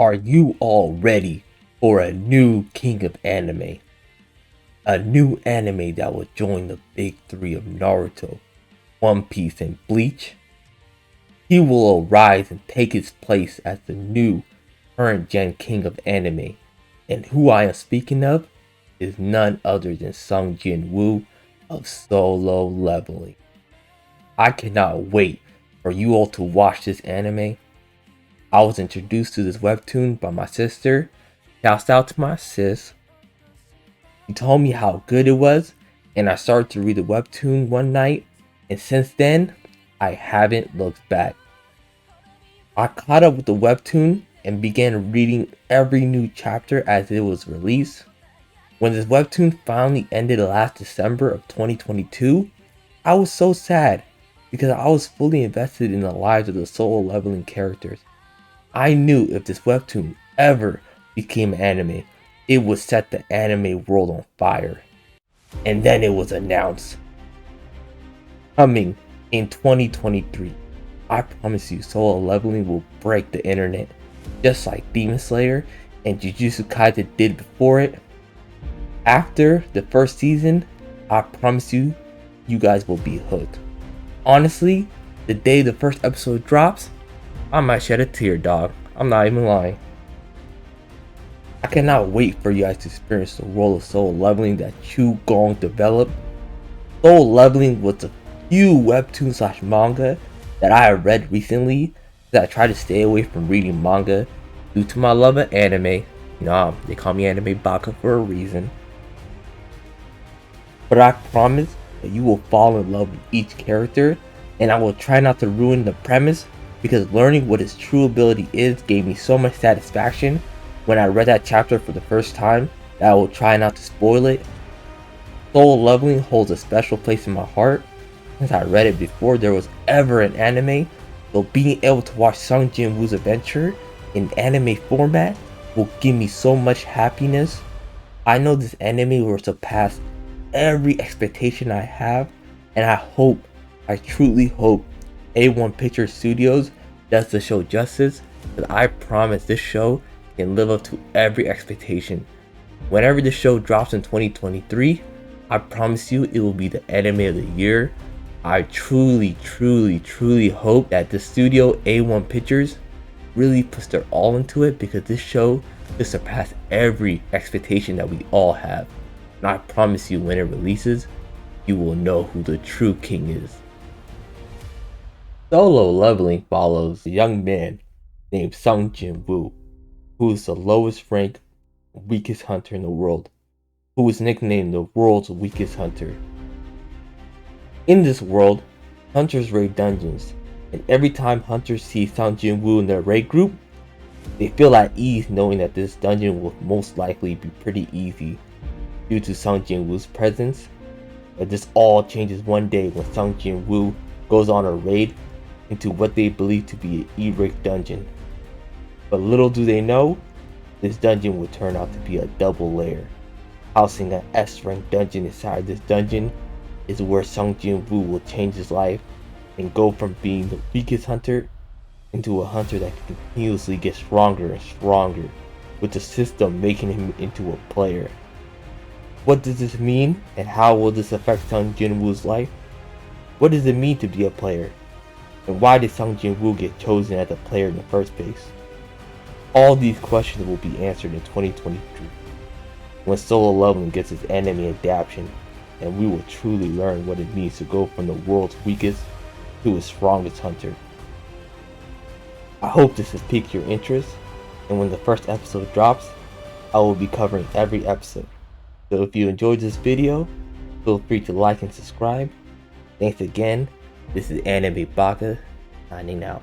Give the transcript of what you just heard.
Are you all ready for a new king of anime? A new anime that will join the big three of Naruto, One Piece, and Bleach? He will arise and take his place as the new current gen king of anime. And who I am speaking of is none other than Sung Jin Woo of Solo Leveling. I cannot wait for you all to watch this anime. I was introduced to this webtoon by my sister. Shouts out to my sis. She told me how good it was, and I started to read the webtoon one night, and since then, I haven't looked back. I caught up with the webtoon and began reading every new chapter as it was released. When this webtoon finally ended last December of 2022, I was so sad because I was fully invested in the lives of the Solo Leveling characters. I knew if this webtoon ever became anime, it would set the anime world on fire. And then it was announced. Coming in 2023, I promise you Solo Leveling will break the internet, just like Demon Slayer and Jujutsu Kaisen did before it. After the first season, I promise you, you guys will be hooked. Honestly, the day the first episode drops, I might shed a tear, dog. I'm not even lying. I cannot wait for you guys to experience the world of Solo Leveling that Chu Gong developed. Solo Leveling was a few webtoon slash manga that I have read recently that I try to stay away from reading manga due to my love of anime. You know, they call me Anime Baka for a reason. But I promise that you will fall in love with each character, and I will try not to ruin the premise, because learning what his true ability is gave me so much satisfaction when I read that chapter for the first time that I will try not to spoil it. Solo Leveling holds a special place in my heart since I read it before there was ever an anime, so being able to watch Sung Jin Woo's adventure in anime format will give me so much happiness. I know this anime will surpass every expectation I have, and I truly hope A1 Picture Studios does the show justice, because I promise this show can live up to every expectation. Whenever the show drops in 2023, I promise you it will be the anime of the year. I truly hope that the studio A1 Pictures really puts their all into it, because this show will surpass every expectation that we all have. And I promise you, when it releases, you will know who the true king is. Solo Leveling follows a young man named Sung Jin Woo, who is the lowest ranked, weakest hunter in the world, who is nicknamed the world's weakest hunter. In this world, hunters raid dungeons, and every time hunters see Sung Jin Woo in their raid group, they feel at ease knowing that this dungeon will most likely be pretty easy due to Sung Jin Woo's presence. But this all changes one day when Sung Jin Woo goes on a raid into what they believe to be an E-rank dungeon. But little do they know, this dungeon will turn out to be a double layer. Housing an S-rank dungeon inside this dungeon is where Sung Jin Woo will change his life and go from being the weakest hunter into a hunter that can continuously get stronger and stronger, with the system making him into a player. What does this mean, and how will this affect Sung Jin Woo's life? What does it mean to be a player? And why did Sung Jin Woo get chosen as a player in the first place? All these questions will be answered in 2023, when Solo Leveling gets its anime adaptation, and we will truly learn what it means to go from the world's weakest to its strongest hunter. I hope this has piqued your interest, and when the first episode drops, I will be covering every episode. So if you enjoyed this video, feel free to like and subscribe. Thanks again. This is Anime Baka, signing out.